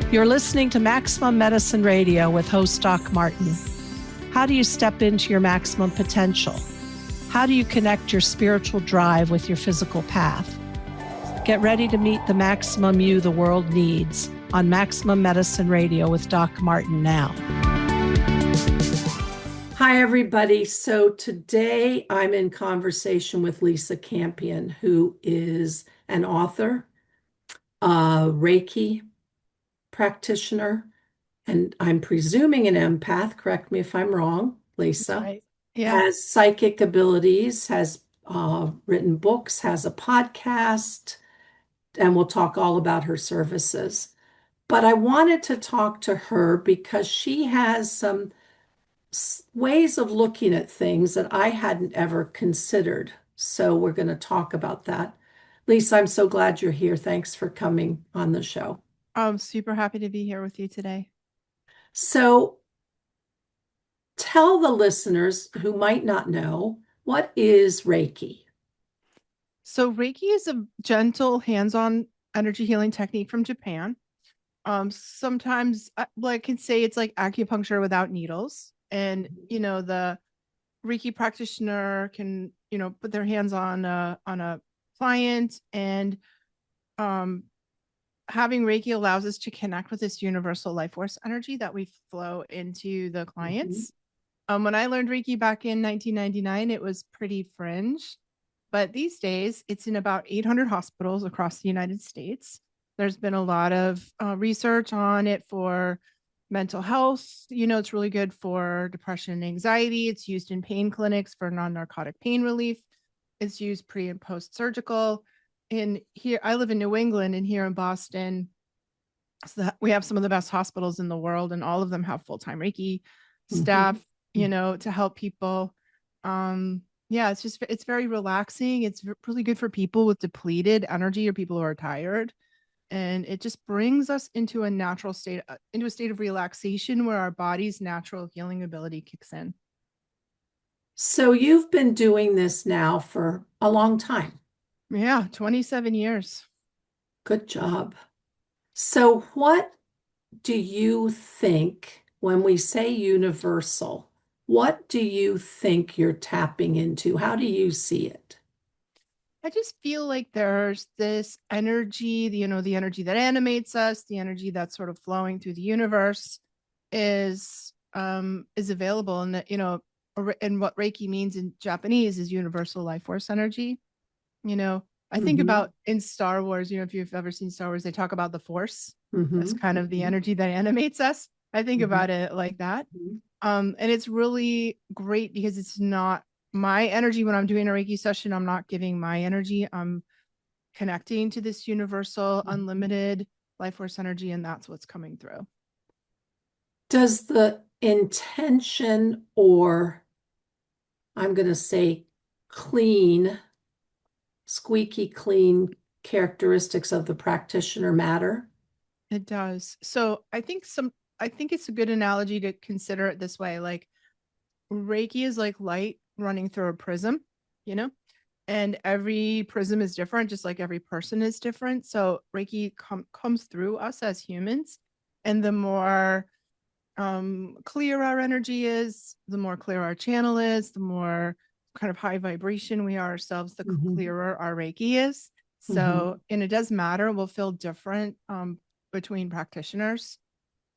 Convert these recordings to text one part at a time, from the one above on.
You're listening to Maximum Medicine Radio with host Doc Martin. How do you step into your maximum potential? How do you connect your spiritual drive with your physical path? Get ready to meet the maximum you the world needs on Maximum Medicine Radio with Doc Martin now. Hi, everybody. So today I'm in conversation with Lisa Campion, who is an author, a Reiki practitioner, and I'm presuming an empath. Correct me if I'm wrong, Lisa. Right. Yeah. Has psychic abilities, has written books, has a podcast, and we'll talk all about her services. But I wanted to talk to her because she has some ways of looking at things that I hadn't ever considered. So we're going to talk about that. Lisa, I'm so glad you're here. Thanks for coming on the show. I'm super happy to be here with you today. So tell the listeners who might not know, what is Reiki? So Reiki is a gentle, hands-on energy healing technique from Japan. Sometimes I can say it's like acupuncture without needles. And, the Reiki practitioner can, put their hands on a client, and having Reiki allows us to connect with this universal life force energy that we flow into the clients. When I learned Reiki back in 1999, it was pretty fringe, but these days it's in about 800 hospitals across the United States. There's been a lot of research on it for mental health. It's really good for depression and anxiety. It's used in pain clinics for non-narcotic pain relief. It's used pre and post-surgical. And here, I live in New England, and here in Boston, so we have some of the best hospitals in the world, and all of them have full-time Reiki staff, to help people. It's very relaxing. It's really good for people with depleted energy or people who are tired. And it just brings us into a natural state, into a state of relaxation where our body's natural healing ability kicks in. So you've been doing this now for a long time. Yeah, 27 years. Good job. So what do you think when we say universal? What do you think you're tapping into? How do you see it? I just feel like there's this energy, the energy that animates us, the energy that's sort of flowing through the universe is available. And that, and what Reiki means in Japanese is universal life force energy. I think about in Star Wars, if you've ever seen Star Wars, they talk about the force. That's kind of the energy that animates us. I think about it like that. And it's really great because it's not my energy. When I'm doing a Reiki session, I'm not giving my energy. I'm connecting to this universal, unlimited life force energy, and that's what's coming through. Does the intention, or I'm going to say clean, squeaky clean characteristics of the practitioner matter? It does. So I think it's a good analogy to consider it this way. Like Reiki is like light running through a prism, and every prism is different, just like every person is different. So Reiki comes through us as humans, and the more clear our energy is, the more clear our channel is, the more kind of high vibration we are ourselves, the clearer our Reiki is. So, and it does matter. We'll feel different between practitioners.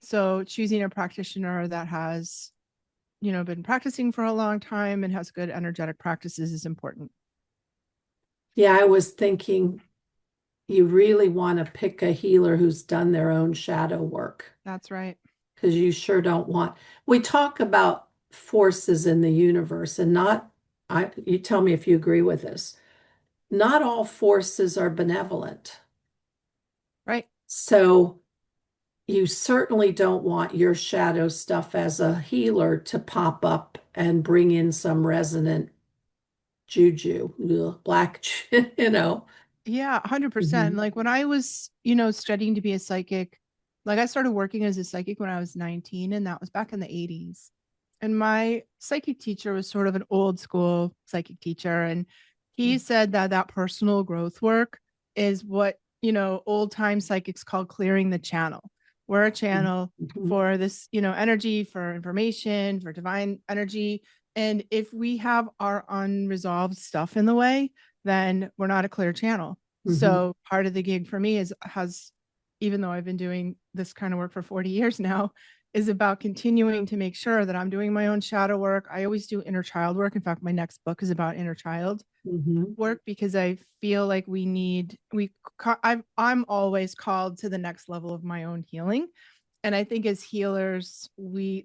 So choosing a practitioner that has, been practicing for a long time and has good energetic practices is important. Yeah, I was thinking you really want to pick a healer who's done their own shadow work. That's right. Because you sure don't want, we talk about forces in the universe, and you tell me if you agree with this. Not all forces are benevolent. Right. So you certainly don't want your shadow stuff as a healer to pop up and bring in some resonant juju, black, Yeah, 100%. Like when I was, studying to be a psychic, like I started working as a psychic when I was 19, and that was back in the 80s. And my psychic teacher was sort of an old school psychic teacher. And he said that personal growth work is what, old time psychics call clearing the channel. We're a channel Mhm. for this, energy, for information, for divine energy. And if we have our unresolved stuff in the way, then we're not a clear channel. Mhm. So part of the gig for me even though I've been doing this kind of work for 40 years now, is about continuing to make sure that I'm doing my own shadow work. I always do inner child work. In fact, my next book is about inner child Mhm. work because I feel like I'm always called to the next level of my own healing. And I think as healers,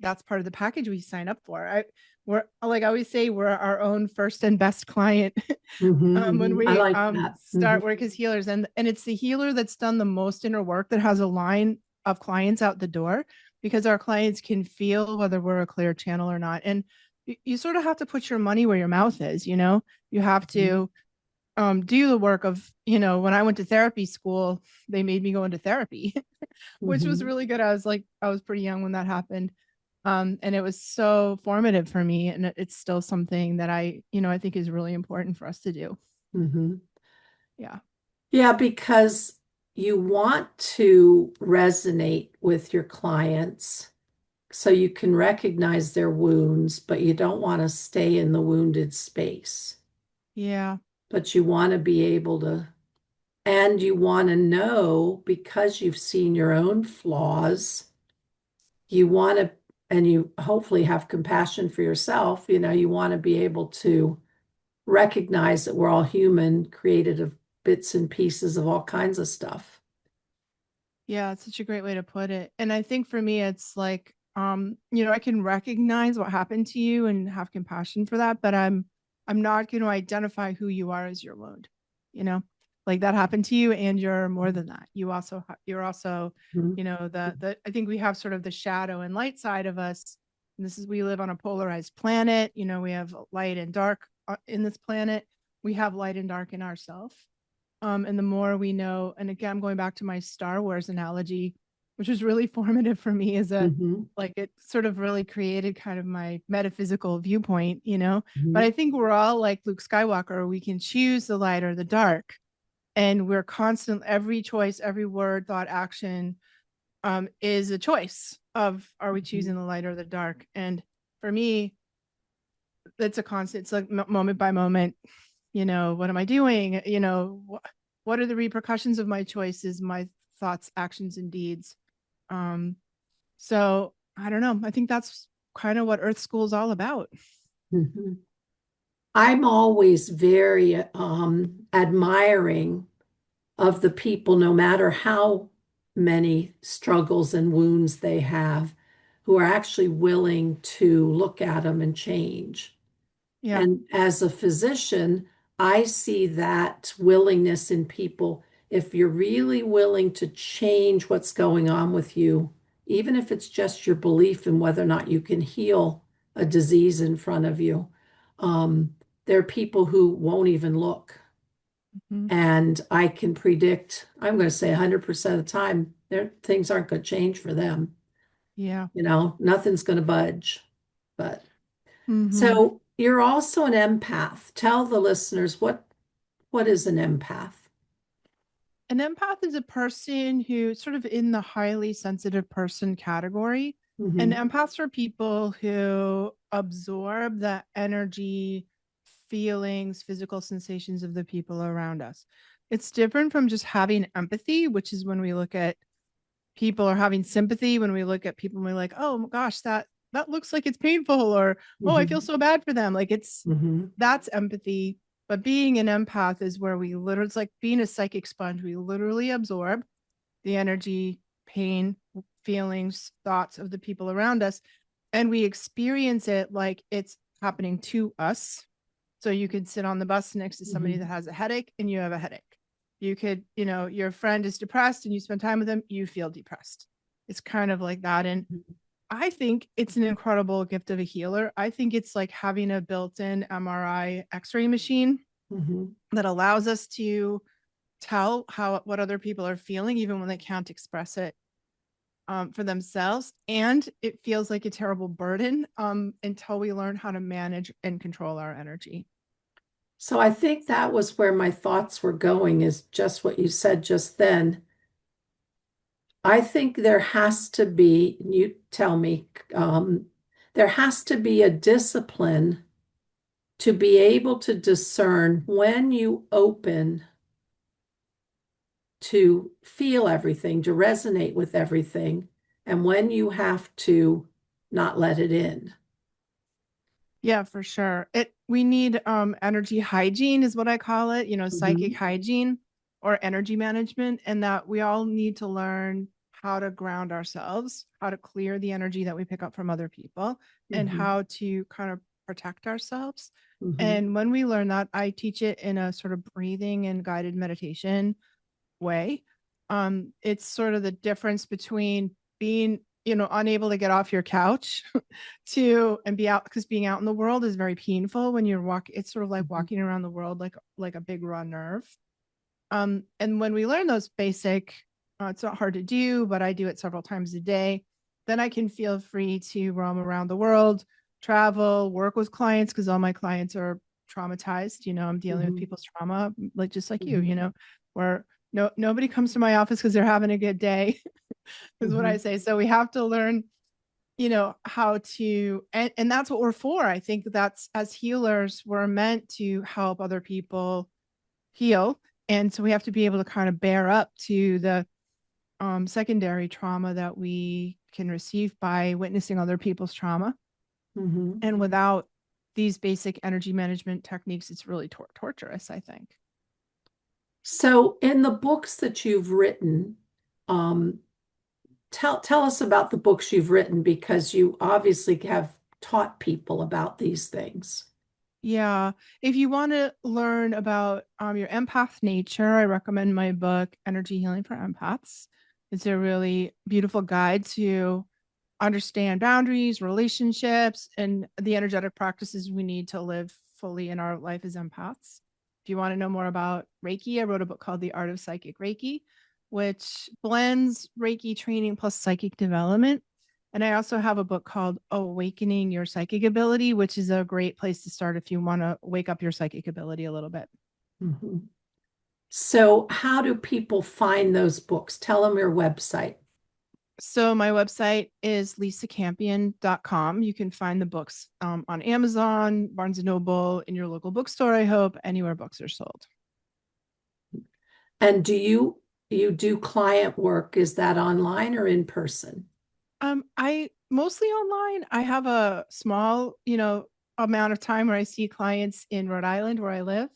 that's part of the package we sign up for. We're like I always say, we're our own first and best client Mhm. when Mhm. I we like that. Mhm. start work as healers. And it's the healer that's done the most inner work that has a line of clients out the door, because our clients can feel whether we're a clear channel or not. And you sort of have to put your money where your mouth is, you have Mhm. to do the work of, when I went to therapy school, they made me go into therapy, which was Mhm. really good. I was pretty young when that happened. And it was so formative for me. And it's still something that I think is really important for us to do. Mhm. Yeah. Yeah, because you want to resonate with your clients so you can recognize their wounds, but you don't want to stay in the wounded space. Yeah. But you want to be able to, and you want to know because you've seen your own flaws, you want to, and you hopefully have compassion for yourself, you want to be able to recognize that we're all human, created of bits and pieces of all kinds of stuff. Yeah, it's such a great way to put it. And I think for me, it's like, I can recognize what happened to you and have compassion for that, but I'm not going to identify who you are as your wound, you know, like that happened to you and you're more than that. You're also, Mhm. I think we have sort of the shadow and light side of us. And we live on a polarized planet. We have light and dark in this planet. We have light and dark in ourselves. And the more we know, and again, I'm going back to my Star Wars analogy, which was really formative for me Mhm. like it sort of really created kind of my metaphysical viewpoint. But Mhm. I think we're all like Luke Skywalker. We can choose the light or the dark. And we're constant, every choice, every word, thought, action is a choice of, are we choosing Mhm. the light or the dark? And for me, it's a constant, it's like moment by moment, what am I doing? What are the repercussions of my choices, my thoughts, actions, and deeds? Um, so I don't know. I think that's kind of what Earth School is all about. Mhm. I'm always very admiring of the people, no matter how many struggles and wounds they have, who are actually willing to look at them and change. Yeah. And as a physician, I see that willingness in people. If you're really willing to change what's going on with you, even if it's just your belief in whether or not you can heal a disease in front of you, there are people who won't even look. Mhm. And I can predict, I'm going to say 100% of the time, things aren't going to change for them. Yeah. Nothing's going to budge. But Hmm. so you're also an empath. Tell the listeners what is an empath? An empath is a person who sort of in the highly sensitive person category. And Hmm. empaths are people who absorb the energy, feelings, physical sensations of the people around us. It's different from just having empathy, which is when we look at people, or having sympathy when we look at people and we're like, oh my gosh, that looks like it's painful, or oh, I feel Hmm. so bad for them. Like Hmm. that's empathy. But being an empath is where it's like being a psychic sponge. We literally absorb the energy, pain, feelings, thoughts of the people around us, and we experience it like it's happening to us. So you could sit on the bus next to somebody that Hmm. has a headache and you have a headache. You could, your friend is depressed and you spend time with them, you feel depressed. It's kind of like that. And I think it's an incredible gift of a healer. I think it's like having a built-in MRI X-ray machine Hmm. that allows us to tell what other people are feeling, even when they can't express it for themselves. And it feels like a terrible burden until we learn how to manage and control our energy. So I think that was where my thoughts were going, is just what you said just then. I think there has to be, you tell me, there has to be a discipline to be able to discern when you open to feel everything, to resonate with everything, and when you have to not let it in. Yeah, for sure. We need energy hygiene is what I call it, psychic Mhm, hygiene or energy management, and that we all need to learn how to ground ourselves, how to clear the energy that we pick up from other people, and mhm, how to kind of protect ourselves. mhm, And when we learn that, I teach it in a sort of breathing and guided meditation way. It's sort of the difference between being, unable to get off your couch to and be out, because being out in the world is very painful when you're walking. It's sort of like mhm, walking around the world like a big raw nerve. And when we learn those basic, it's not hard to do, but I do it several times a day. Then I can feel free to roam around the world, travel, work with clients because all my clients are traumatized. I'm dealing with mhm, people's trauma, like just like you, mhm, where nobody comes to my office because they're having a good day, is what I mhm. say. So we have to learn, how to, and that's what we're for. I think that's, as healers, we're meant to help other people heal. And so we have to be able to kind of bear up to the secondary trauma that we can receive by witnessing other people's trauma. Mhm. And without these basic energy management techniques, it's really torturous, I think. So, in the books that you've written, um, tell us about the books you've written because you obviously have taught people about these things. Yeah. If you want to learn about your empath nature, I recommend my book, Energy Healing for Empaths. It's a really beautiful guide to understand boundaries, relationships, and the energetic practices we need to live fully in our life as empaths. If you want to know more about Reiki, I wrote a book called The Art of Psychic Reiki, which blends Reiki training plus psychic development. And I also have a book called Awakening Your Psychic Ability, which is a great place to start if you want to wake up your psychic ability a little bit. Mhm. So, how do people find those books? Tell them your website. So my website is lisacampion.com. You can find the books on Amazon, Barnes and Noble, in your local bookstore, I hope, anywhere books are sold. And do you do client work? Is that online or in person? I mostly online. I have a small, amount of time where I see clients in Rhode Island where I live.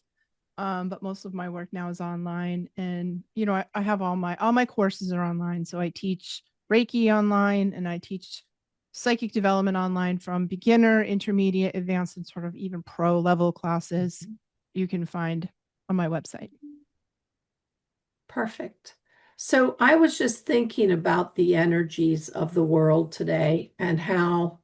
But most of my work now is online. And, I have all my courses are online. So I teach Reiki online and I teach psychic development online, from beginner, intermediate, advanced, and sort of even pro level classes you can find on my website. Perfect. So I was just thinking about the energies of the world today and how,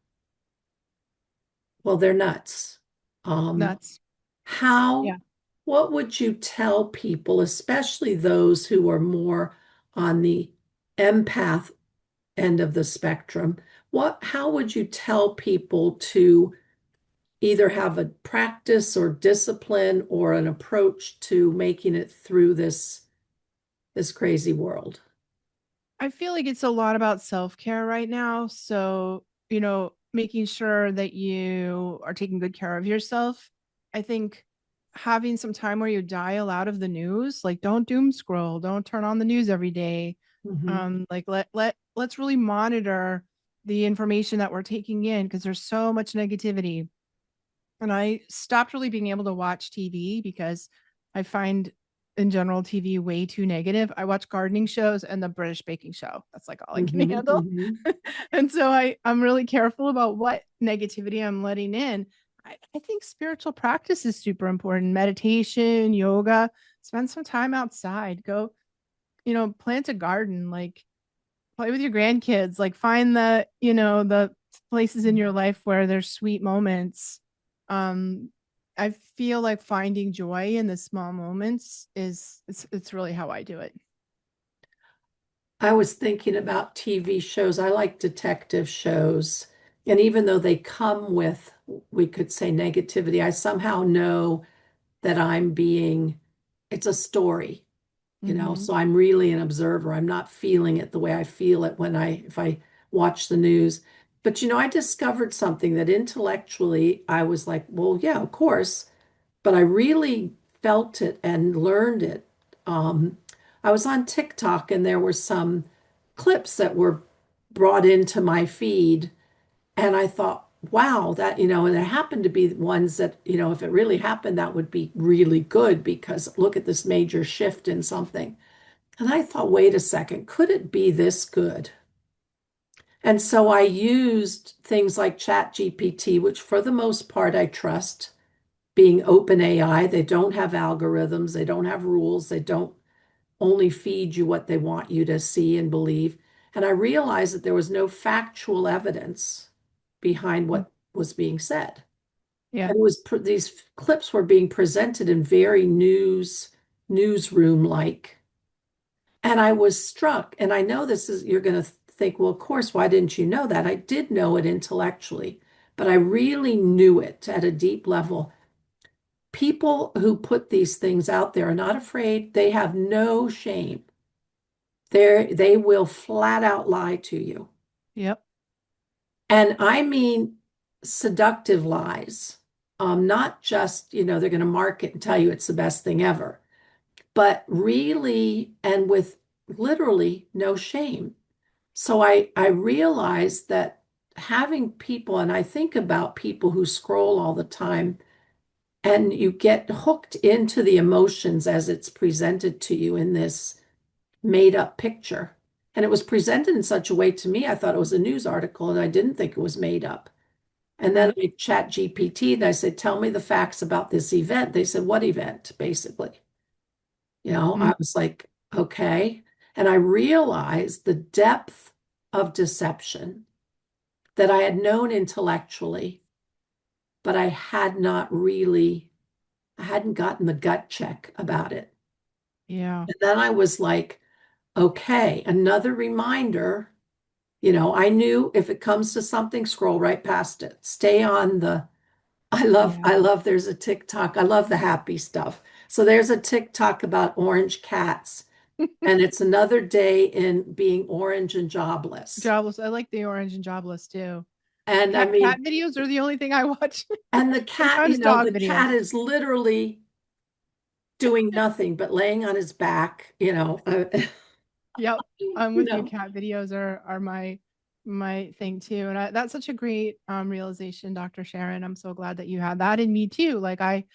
well, they're nuts. Um, That's how, Yeah. what would you tell people, especially those who are more on the empath end of the spectrum? How would you tell people to either have a practice or discipline or an approach to making it through this crazy world? I feel like it's a lot about self care right now. So, making sure that you are taking good care of yourself. I think having some time where you dial out of the news, like don't doom scroll, don't turn on the news every day. Mhm, Like let's really monitor the information that we're taking in, because there's so much negativity. And I stopped really being able to watch TV because I find in general TV way too negative. I watch gardening shows and the British baking show. That's like all I can mhm, handle. mhm. And so I'm really careful about what negativity I'm letting in. I think spiritual practice is super important. Meditation, yoga, spend some time outside. Go, plant a garden, like play with your grandkids, like find the places in your life where there's sweet moments. um I feel like finding joy in the small moments it's really how I do it. I was thinking about TV shows. I like detective shows. And even though they come with, we could say, negativity, I somehow know that it's a story. Mm-hmm. So I'm really an observer. I'm not feeling it the way I feel it when if I watch the news. But I discovered something that intellectually I was like, well, yeah, of course, but I really felt it and learned it. Um, I was on TikTok and there were some clips that were brought into my feed, and I thought, wow, and it happened to be ones that, if it really happened, that would be really good because look at this major shift in something. And I thought, wait a second, could it be this good? And so I used things like Chat GPT, which for the most part I trust, being open AI. They don't have algorithms, they don't have rules, they don't only feed you what they want you to see and believe. And I realized that there was no factual evidence behind Mm. what was being said. Yeah. And these clips were being presented in very newsroom like. And I was struck, and I know you're going to think, well, of course, why didn't you know that? I did know it intellectually, but I really knew it at a deep level. People who put these things out there are not afraid. They have no shame. They will flat out lie to you. Yep. And I mean seductive lies. Not just, they're going to market and tell you it's the best thing ever, but really, and with literally no shame. So I realized that having people, and I think about people who scroll all the time, and you get hooked into the emotions as it's presented to you in this made up picture. And it was presented in such a way to me, I thought it was a news article and I didn't think it was made up. And then Right. I chat GPT and I said, tell me the facts about this event. They said, what event, basically? Mm. I was like, okay. And I realized the depth of deception that I had known intellectually, but I hadn't gotten the gut check about it. Yeah. And then I was like, okay, another reminder. I knew if it comes to something, scroll right past it. Stay on the, I Yeah. love, there's a TikTok. I love the happy stuff. So there's a TikTok about orange cats, and it's another day in being orange and jobless. Jobless. I like the orange and jobless too. And I Cat mean, videos are the only thing I watch. and the cat, Sometimes dog the videos. cat is literally doing nothing but laying on his back, Yep. I'm you with you. know. Cat videos are my thing too. And that's such a great realization, Dr. Sharon. I'm so glad that you had that in me too. Like I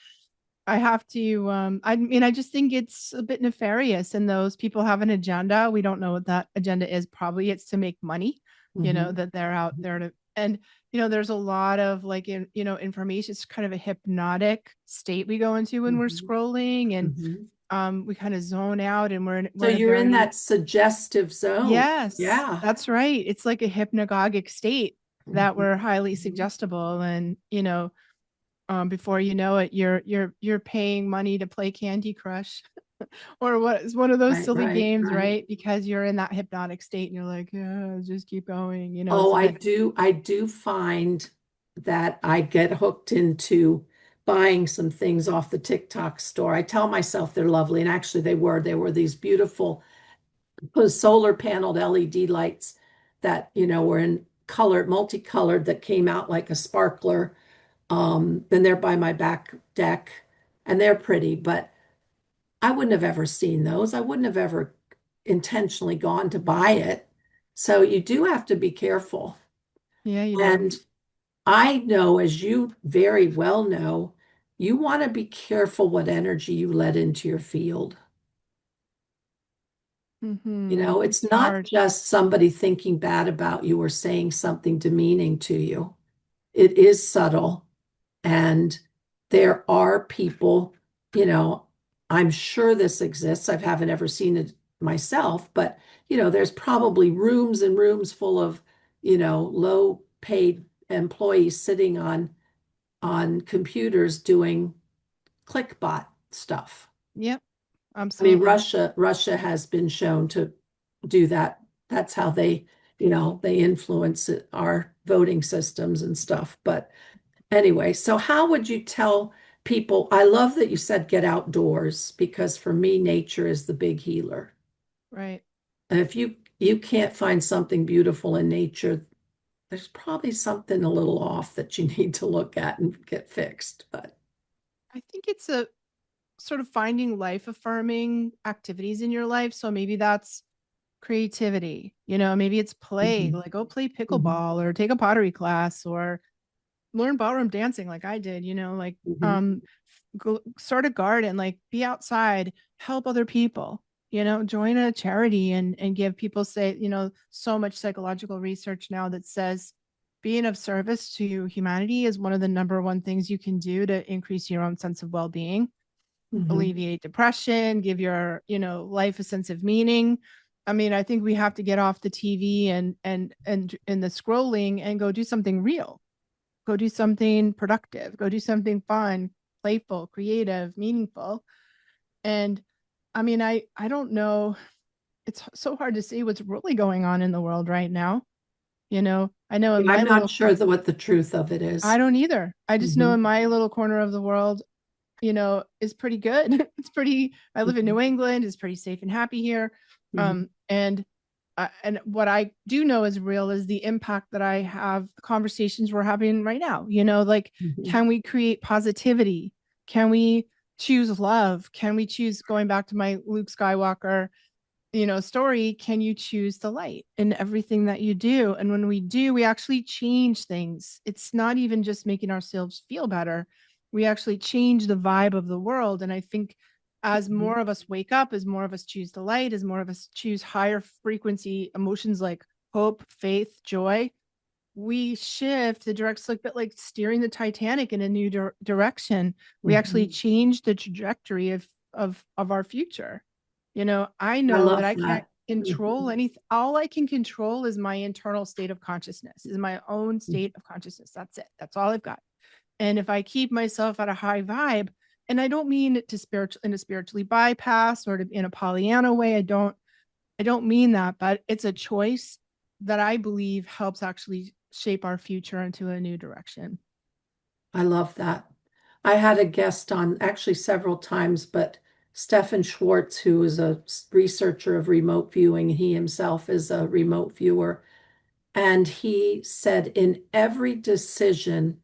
have to I mean I just think it's a bit nefarious, and those people have an agenda. We don't know what that agenda is. Probably it's to make money, Mhm. that they're out there to, and there's a lot of like information. It's kind of a hypnotic state we go into when we're Mhm. scrolling, and Mhm. we kind of zone out, and So we're in a you're in very, that suggestive zone. yes, Yeah. that's right. It's like a hypnagogic state that Mhm. we're highly Mhm. suggestible, and before you know it, you're paying money to play Candy Crush or what is one of those Right, silly right, games, right. right? Because you're in that hypnotic state and you're like, yeah, just keep going. Oh, So then, I do find that I get hooked into buying some things off the TikTok store. I tell myself they're lovely, and actually they were these beautiful solar paneled LED lights that, were in color, multicolored, that came out like a sparkler. And they're by my back deck, and they're pretty, but I wouldn't have ever seen those. I wouldn't have ever intentionally gone to buy it. So you do have to be careful. yeah, you do. And I know, as you very well know, you want to be careful what energy you let into your field. It's It's not hard. just somebody thinking bad about you or saying something demeaning to you. It is subtle. And there are people, you know, I'm sure this exists. I haven't ever seen it myself, but, there's probably rooms and rooms full of, low paid employees sitting on computers doing clickbot stuff. Yep, I mean, absolutely. Russia has been shown to do that. That's how they influence our voting systems and stuff. But anyway, so how would you tell people, I love that you said get outdoors because for me, nature is the big healer. Right. And if you can't find something beautiful in nature, there's probably something a little off that you need to look at and get fixed. But I think it's a sort of finding life affirming activities in your life. So maybe that's creativity, maybe it's play, mhm, like go play mhm, pickleball or take a pottery class or learn ballroom dancing like I did, like mhm, go start a garden, like be outside, help other people, join a charity and give people say, so much psychological research now that says being of service to humanity is one of the number one things you can do to increase your own sense of well-being, mhm. alleviate depression, give your, life a sense of meaning. I mean, I think we have to get off the TV and the scrolling and go do something real. Go do something productive. Go do something fun, playful, creative, meaningful. And I mean, I don't know. It's so hard to see what's really going on in the world right now. I know in Yeah, my I'm not little, sure what the truth of it I is. don't either. I just know Mhm, in my little corner of the world, is pretty good. It's pretty, I live in mhm, New England, it's pretty safe and happy here. mhm, And what I do know is real is the impact that I have, the conversations we're having right now, like, mhm. can we create positivity? Can we choose love? Can we choose, going back to my Luke Skywalker, story, can you choose the light in everything that you do? And when we do, we actually change things. It's not even just making ourselves feel better. We actually change the vibe of the world. And I think as Mhm. more of us wake up, as more of us choose the light, as more of us choose higher frequency emotions like hope, faith, joy, we shift the direction, like, but like steering the Titanic in a new direction. We actually Mhm. change the trajectory of our future. I I know that love I can't that. control Mhm, anything. All I can control is my internal state of consciousness, is my own mhm. state of consciousness. That's it. That's all I've got. And if I keep myself at a high vibe, and I don't mean it to spiritually bypass or to, in a Pollyanna way. I don't mean that, but it's a choice that I believe helps actually shape our future into a new direction. I love that. I had a guest on actually several times, but Stefan Schwartz, who is a researcher of remote viewing, he himself is a remote viewer. And he said, in every decision,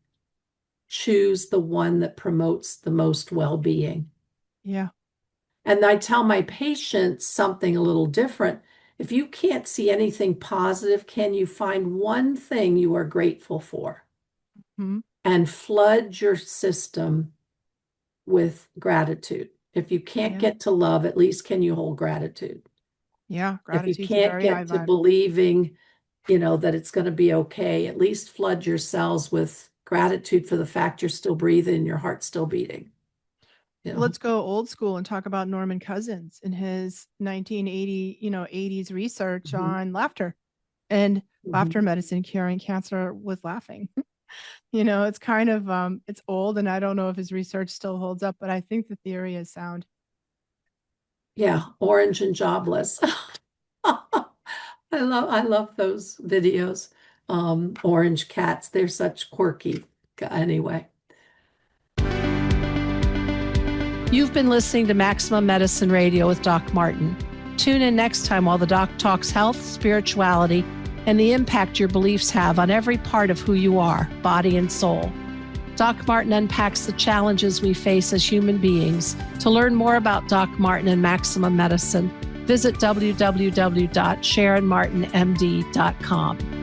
choose the one that promotes the most well-being. Yeah. And I tell my patients something a little different. If you can't see anything positive, can you find one thing you are grateful for Mhm. and flood your system with gratitude? If you can't Yeah. get to love, at least can you hold gratitude? Yeah. If you Gratitude's a can't very high get to vibe. believing, that it's going to be okay, at least flood your cells with gratitude for the fact you're still breathing, your heart's still beating. You know. Let's go old school and talk about Norman Cousins and his 1980, 80s research Mhm, on laughter and laughter mhm. medicine curing cancer with laughing. It's kind of it's old and I don't know if his research still holds up, but I think the theory is sound. Yeah, orange and jobless. I love those videos. Orange cats, they're such quirky. Anyway. You've been listening to Maximum Medicine Radio with Doc Martin. Tune in next time while the doc talks health, spirituality, and the impact your beliefs have on every part of who you are, body and soul. Doc Martin unpacks the challenges we face as human beings. To learn more about Doc Martin and Maximum Medicine, visit www.sharonmartinmd.com.